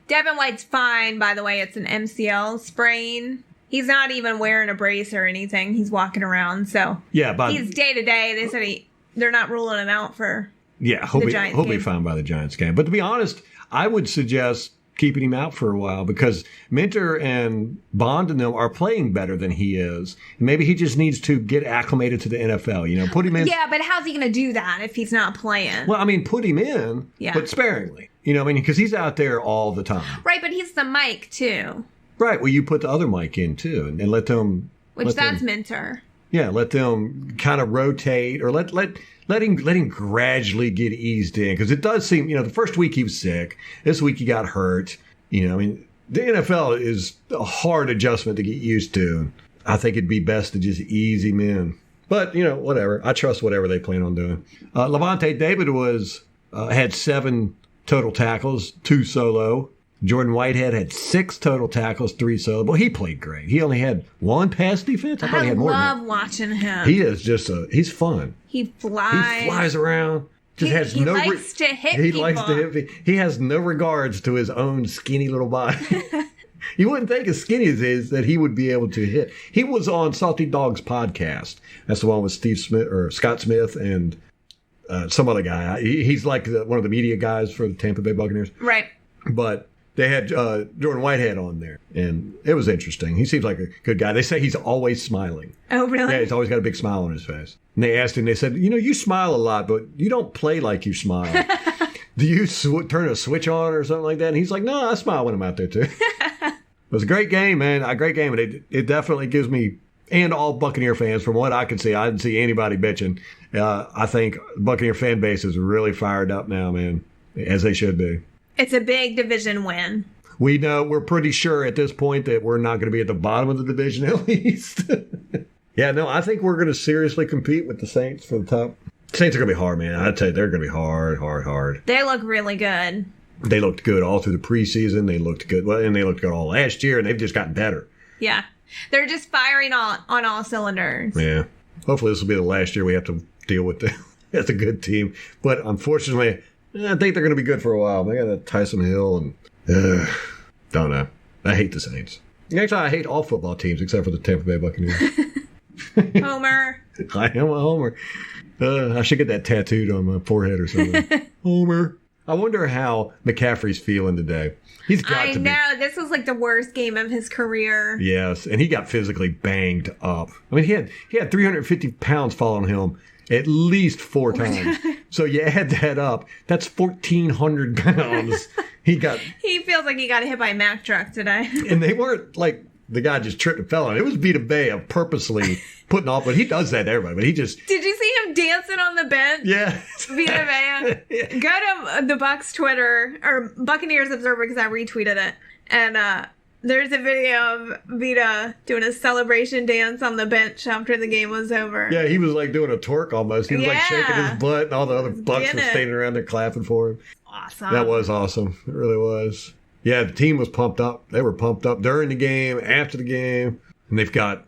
Devin White's fine, by the way. It's an MCL sprain. He's not even wearing a brace or anything. He's walking around, so he's day to day. They said they're not ruling him out for he'll be fine by the Giants game. But to be honest, I would suggest keeping him out for a while because Minter and Bond and them are playing better than he is. Maybe he just needs to get acclimated to the NFL. Put him in. Yeah, but how's he going to do that if he's not playing? Well, I mean, put him in, but sparingly. Because he's out there all the time. Right, but he's the mic, too. Right, well, you put the other mic in, too, and let them... That's Minter. Yeah, let them kind of rotate, or let him gradually get eased in, because it does seem, the first week he was sick. This week he got hurt. the NFL is a hard adjustment to get used to. I think it'd be best to just ease him in. But, whatever. I trust whatever they plan on doing. Levante David had 7 total tackles, 2 solo. Jordan Whitehead had 6 total tackles, 3 solo. Well, he played great. He only had 1 pass defense. I thought he had more than that. I love watching him. He is just he's fun. He flies. He flies around. He likes to hit people. He likes to hit people. He has no regards to his own skinny little body. You wouldn't think as skinny as he is that he would be able to hit. He was on Salty Dog's podcast. That's the one with Steve Smith or Scott Smith and some other guy. He's like one of the media guys for the Tampa Bay Buccaneers. Right. But they had Jordan Whitehead on there, and it was interesting. He seems like a good guy. They say he's always smiling. Oh, really? Yeah, he's always got a big smile on his face. And they asked him, they said, you smile a lot, but you don't play like you smile. Do you turn a switch on or something like that? And he's like, no, I smile when I'm out there, too. It was a great game, man. A great game. And it definitely gives me, and all Buccaneer fans, from what I can see, I didn't see anybody bitching. I think the Buccaneer fan base is really fired up now, man, as they should be. It's a big division win. We're pretty sure at this point that we're not going to be at the bottom of the division at least. Yeah, no, I think we're going to seriously compete with the Saints for the top. Saints are going to be hard, man. I tell you, they're going to be hard. They look really good. They looked good all through the preseason. They looked good. Well, and they looked good all last year, and they've just gotten better. Yeah. They're just firing on all cylinders. Yeah. Hopefully this will be the last year we have to deal with them. That's a good team. But unfortunately, I think they're going to be good for a while. They got that Tyson Hill and don't know. I hate the Saints. Actually, I hate all football teams except for the Tampa Bay Buccaneers. Homer. I am a homer. I should get that tattooed on my forehead or something. Homer. I wonder how McCaffrey's feeling today. He's got to be. I know. This was like the worst game of his career. Yes, and he got physically banged up. I mean, he had 350 pounds falling on him at least 4 times. So you add that up, that's 1,400 pounds. He feels like he got hit by a Mack truck today. And they weren't like the guy just tripped and fell on it. It was Vita of purposely putting off, but he does that to everybody. But he just... Did you see him dancing on the bench? Yeah. Vita. Yeah. Go to the Bucs Twitter, or Buccaneers Observer, because I retweeted it. And there's a video of Vita doing a celebration dance on the bench after the game was over. Yeah, he was like doing a twerk almost. He was like shaking his butt, and all the other Bucs were standing around there clapping for him. Awesome. That was awesome. It really was. Yeah, the team was pumped up. They were pumped up during the game, after the game. And they've got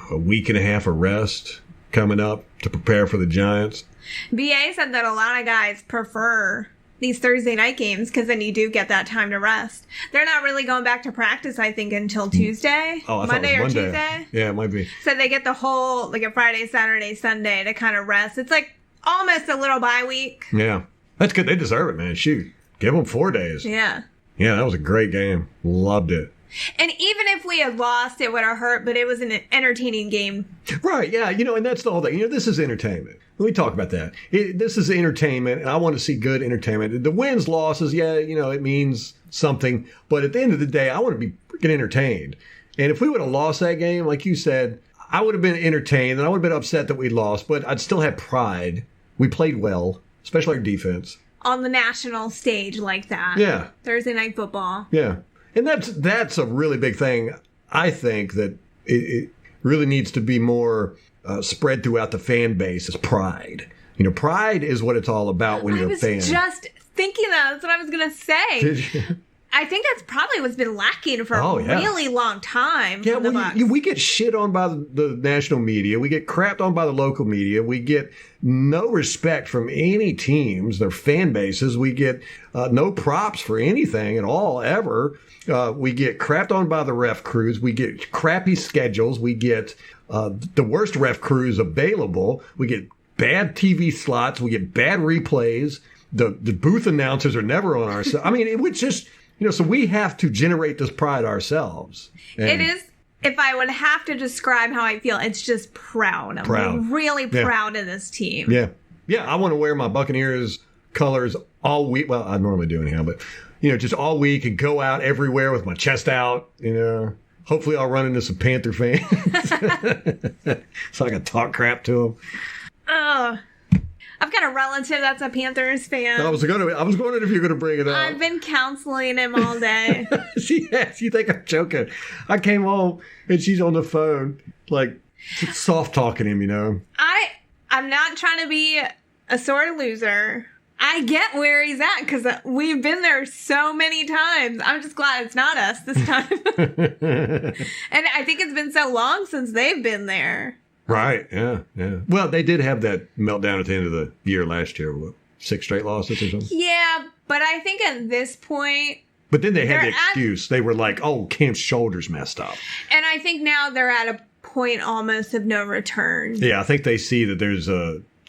a week and a half of rest coming up to prepare for the Giants. BA said that a lot of guys prefer these Thursday night games because then you do get that time to rest. They're not really going back to practice, I think, until Tuesday. Oh, I Monday thought it was or Monday. Tuesday. Yeah, it might be. So they get the whole, like a Friday, Saturday, Sunday to kind of rest. It's like almost a little bye week. Yeah. That's good. They deserve it, man. Shoot. Give them 4 days. Yeah. Yeah, that was a great game. Loved it. And even if we had lost, it would have hurt, but it was an entertaining game. Right, yeah. And that's the whole thing. This is entertainment. Let me talk about that. This is entertainment, and I want to see good entertainment. The wins, losses, yeah, it means something. But at the end of the day, I want to be freaking entertained. And if we would have lost that game, like you said, I would have been entertained, and I would have been upset that we lost, but I'd still have pride. We played well, especially our defense. On the national stage like that. Yeah. Thursday night football. Yeah. And that's a really big thing. I think that it really needs to be more spread throughout the fan base is pride. Pride is what it's all about when you're a fan. I was just thinking that. That's what I was going to say. Did you? I think that's probably what's been lacking for a really long time. Yeah, we get shit on by the national media. We get crapped on by the local media. We get no respect from any teams, their fan bases. We get no props for anything at all, ever. We get crapped on by the ref crews. We get crappy schedules. We get the worst ref crews available. We get bad TV slots. We get bad replays. The booth announcers are never on our side. I mean, it would just... so we have to generate this pride ourselves. And it is, if I would have to describe how I feel, it's just proud. I'm really proud of this team. Yeah. Yeah, I want to wear my Buccaneers colors all week. Well, I normally do anyhow, but, just all week and go out everywhere with my chest out, Hopefully I'll run into some Panther fans so I can talk crap to them. I've got a relative that's a Panthers fan. I was wondering if you're going to bring it up. I've been counseling him all day. You think I'm joking? I came home and she's on the phone, like soft talking him. I'm not trying to be a sore loser. I get where he's at because we've been there so many times. I'm just glad it's not us this time. And I think it's been so long since they've been there. Right, yeah. Well, they did have that meltdown at the end of the year last year. What, 6 straight losses or something? Yeah, but I think at this point... But then they had the excuse. They were like, oh, Cam's shoulder's messed up. And I think now they're at a point almost of no return. Yeah, I think they see that there's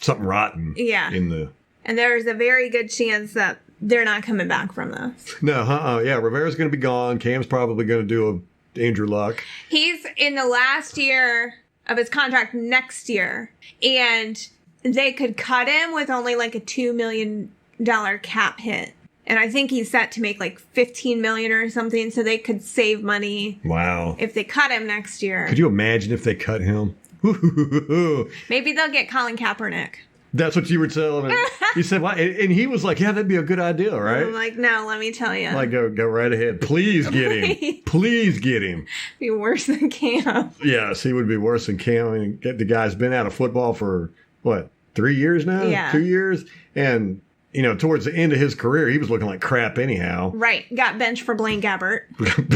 something rotten in the... And there's a very good chance that they're not coming back from this. No, yeah, Rivera's going to be gone. Cam's probably going to do a Andrew Luck. He's in the last year of his contract next year. And they could cut him with only like a $2 million cap hit. And I think he's set to make like $15 million or something. So they could save money. Wow. If they cut him next year. Could you imagine if they cut him? Maybe they'll get Colin Kaepernick. That's what you were telling him. He said, "Why?" And he was like, "Yeah, that'd be a good idea, right?" I'm like, "No, let me tell you." Like, go right ahead. Please get him. Please get him. Be worse than Cam. Yes, he would be worse than Cam. And the guy's been out of football for what, 3 years now? Yeah, 2 years. And towards the end of his career, he was looking like crap anyhow. Right. Got benched for Blaine Gabbert.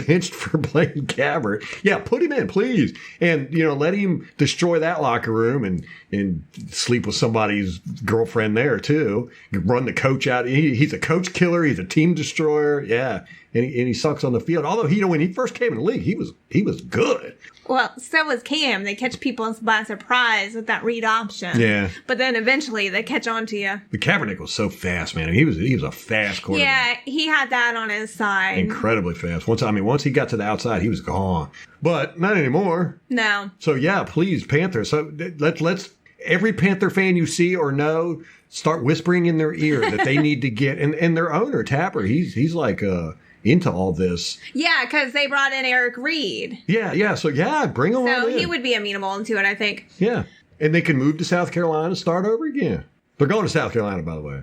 Benched for Blaine Gabbert. Yeah, put him in, please. And, let him destroy that locker room and sleep with somebody's girlfriend there, too. Run the coach out. He's a coach killer. He's a team destroyer. Yeah. And he sucks on the field. Although, when he first came in the league, he was good. Well, so was Cam. They catch people by surprise with that read option. Yeah. But then eventually they catch on to you. The Kaepernick was so fast, man. He was a fast quarterback. Yeah, he had that on his side. Incredibly fast. Once he got to the outside, he was gone. But not anymore. No. So yeah, please, Panthers. So let's every Panther fan you see or know, start whispering in their ear that they need to get and their owner Tapper. He's like into all this. Yeah, because they brought in Eric Reed. Yeah. So, bring him on in. So he would be amenable to it, I think. Yeah. And they can move to South Carolina and start over again. They're going to South Carolina, by the way.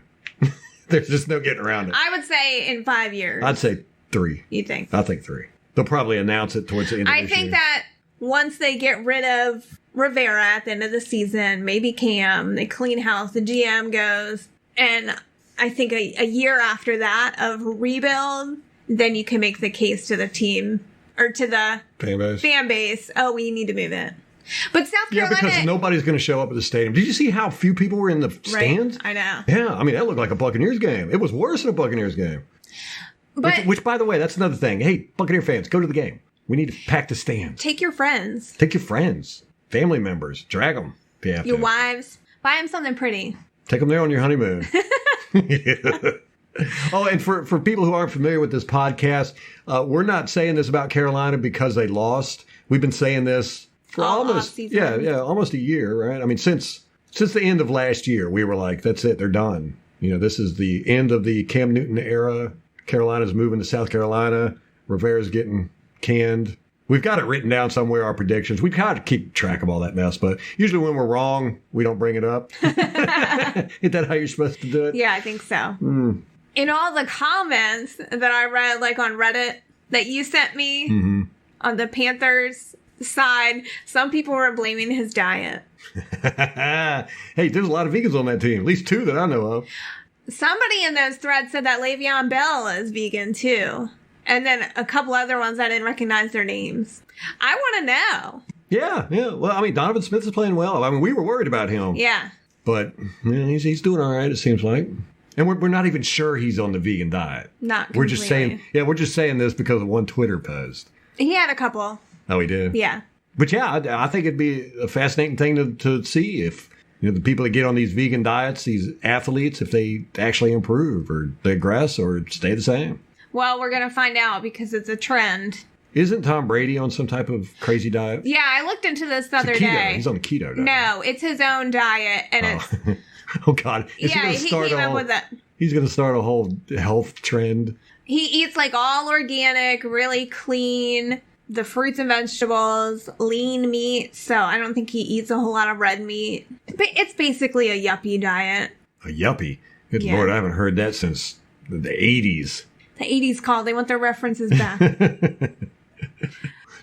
There's just no getting around it. I would say in 5 years. I'd say 3. You think? I think 3. They'll probably announce it towards the end of this year. I think that once they get rid of Rivera at the end of the season, maybe Cam, they clean house, the GM goes, and I think a year after that of rebuild, then you can make the case to the team or to the fan base. Oh, we need to move it. But South Carolina... Yeah, because nobody's going to show up at the stadium. Did you see how few people were in the stands? I know. Yeah, I mean, that looked like a Buccaneers game. It was worse than a Buccaneers game. But, which, by the way, that's another thing. Hey, Buccaneer fans, go to the game. We need to pack the stands. Take your friends. Take your friends. Family members. Drag them. If you have your to. wives. Buy them something pretty. Take them there on your honeymoon. Oh, and for people who aren't familiar with this podcast, we're not saying this about Carolina because they lost. We've been saying this for almost a year, right? I mean, since the end of last year, we were like, that's it, they're done. This is the end of the Cam Newton era. Carolina's moving to South Carolina. Rivera's getting canned. We've got it written down somewhere, our predictions. We kind of keep track of all that mess, but usually when we're wrong, we don't bring it up. Isn't that how you're supposed to do it? Yeah, I think so. In all the comments that I read, like on Reddit, that you sent me on the Panthers side, some people were blaming his diet. Hey, there's a lot of vegans on that team, at least 2 that I know of. Somebody in those threads said that Le'Veon Bell is vegan too. And then a couple other ones I didn't recognize their names. I want to know. Yeah. Well, I mean, Donovan Smith is playing well. I mean, we were worried about him. Yeah. But he's doing all right, it seems like. And we're not even sure he's on the vegan diet. Not completely. We're just saying this because of one Twitter post. He had a couple. Oh, he did? Yeah. But yeah, I think it'd be a fascinating thing to see if the people that get on these vegan diets, these athletes, if they actually improve or digress or stay the same. Well, we're going to find out because it's a trend. Isn't Tom Brady on some type of crazy diet? Yeah, I looked into this the other day. He's on the keto diet. No, it's his own diet, and it's... Oh, God. He's going to start a whole health trend. He eats like all organic, really clean, the fruits and vegetables, lean meat. So I don't think he eats a whole lot of red meat. But it's basically a yuppie diet. A yuppie. Good Yeah. Lord, I haven't heard that since the 80s. The 80s call. They want their references back.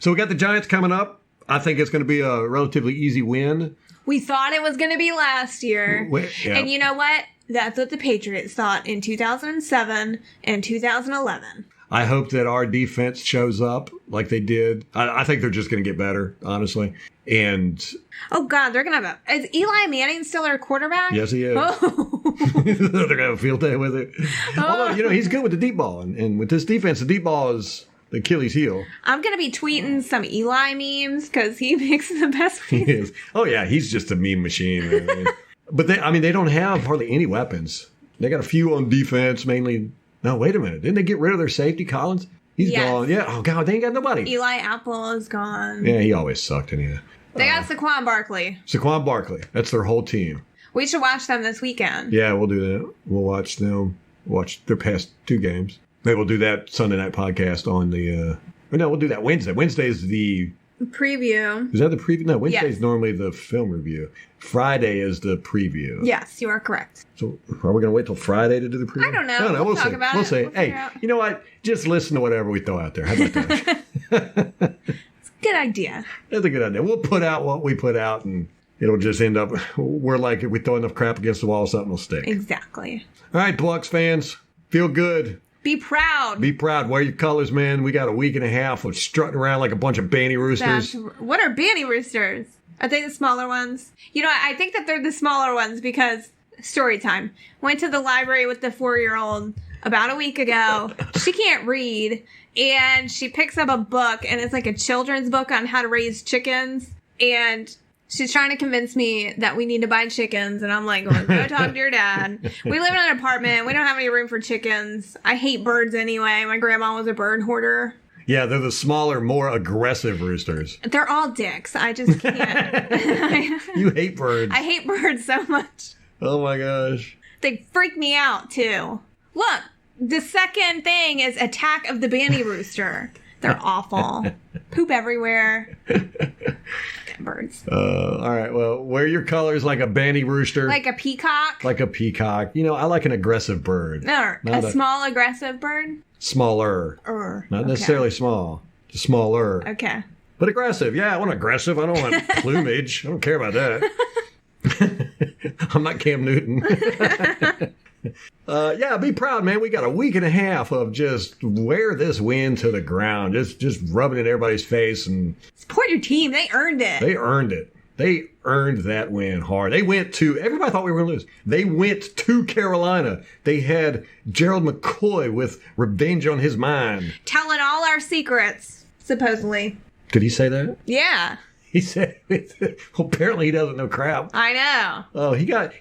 So we got the Giants coming up. I think it's going to be a relatively easy win. We thought it was going to be last year. Yeah. And you know what? That's what the Patriots thought in 2007 and 2011. I hope that our defense shows up like they did. I think they're just going to get better, honestly. And oh, God, they're going to have is Eli Manning still their quarterback? yes, he is. Oh. They're going to have a field day with it. Although, he's good with the deep ball. And with this defense, the deep ball is the Achilles heel. I'm going to be tweeting some Eli memes because he makes the best He memes. is. Oh, yeah, he's just a meme machine. Man. But they don't have hardly any weapons. They got a few on defense, mainly. No, wait a minute. Didn't they get rid of their safety, Collins? He's gone. Yeah. Oh, God, they ain't got nobody. Eli Apple is gone. Yeah, he always sucked, didn't he? They got Saquon Barkley. Saquon Barkley. That's their whole team. We should watch them this weekend. Yeah, we'll do that. We'll watch them. Watch their past 2 games. Maybe we'll do that Sunday night podcast on the... no, we'll do that Wednesday. Wednesday is the... preview. Is that the preview? No, Wednesday is Yes. normally the film review. Friday is the preview. Yes, you are correct. So are we going to wait till Friday to do the preview? I don't know. No, We'll see. talk about We'll it. say, We'll figure hey, out. you know what? Just listen to whatever we throw out there. How about that? Good idea. That's a good idea. We'll put out what we put out, and it'll just end up, we're like, if we throw enough crap against the wall, something will stick. Exactly. All right, Bucs fans, feel good. Be proud. Be proud. Wear your colors, man. We got a week and a half of strutting around like a bunch of banty roosters. What are banty roosters? Are they the smaller ones? I think that they're the smaller ones because story time. Went to the library with the 4-year-old about a week ago. She can't read, and she picks up a book, and it's like a children's book on how to raise chickens, and she's trying to convince me that we need to buy chickens, and I'm like, well, go talk to your dad. We live in an apartment. We don't have any room for chickens. I hate birds anyway. My grandma was a bird hoarder. Yeah, they're the smaller, more aggressive roosters. They're all dicks. I just can't. You hate birds. I hate birds so much. Oh my gosh. They freak me out, too. Look, the second thing is Attack of the Banty Rooster. They're awful. Poop everywhere. Birds. All right, well, wear your colors like a banty rooster. Like a peacock? Like a peacock. I like an aggressive bird. No, a small aggressive bird? Smaller. Not okay. necessarily small. Just smaller. Okay. But aggressive. Yeah, I want aggressive. I don't want plumage. I don't care about that. I'm not Cam Newton. Yeah, be proud, man. We got a week and a half of just wear this win to the ground. Just rubbing it in everybody's face. And support your team. They earned it. They earned it. They earned that win hard. They went to, everybody thought we were going to lose. They went to Carolina. They had Gerald McCoy with revenge on his mind. Telling all our secrets, supposedly. Did he say that? Yeah. He said, well, apparently he doesn't know crap. I know. Oh, he got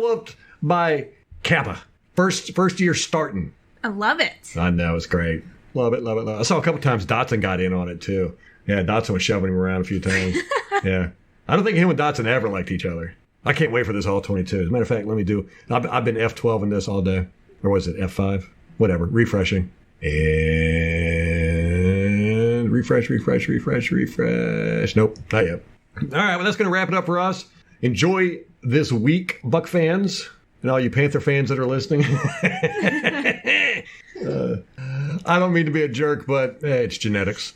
whooped by Kappa. First year starting. I love it. I know, it's great. Love it, love it, love it. I saw a couple times Dotson got in on it, too. Yeah, Dotson was shoving him around a few times. Yeah. I don't think him and Dotson ever liked each other. I can't wait for this all 22. As a matter of fact, I've been F12 in this all day. Or was it F5? Whatever. Refreshing. And refresh. Nope, not yet. All right, well, that's going to wrap it up for us. Enjoy this week, Buck fans. And all you Panther fans that are listening. I don't mean to be a jerk, but it's genetics.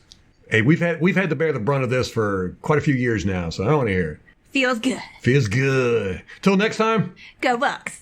Hey, we've had to bear the brunt of this for quite a few years now, so I don't want to hear it. Feels good. Feels good. Till next time. Go Bucs.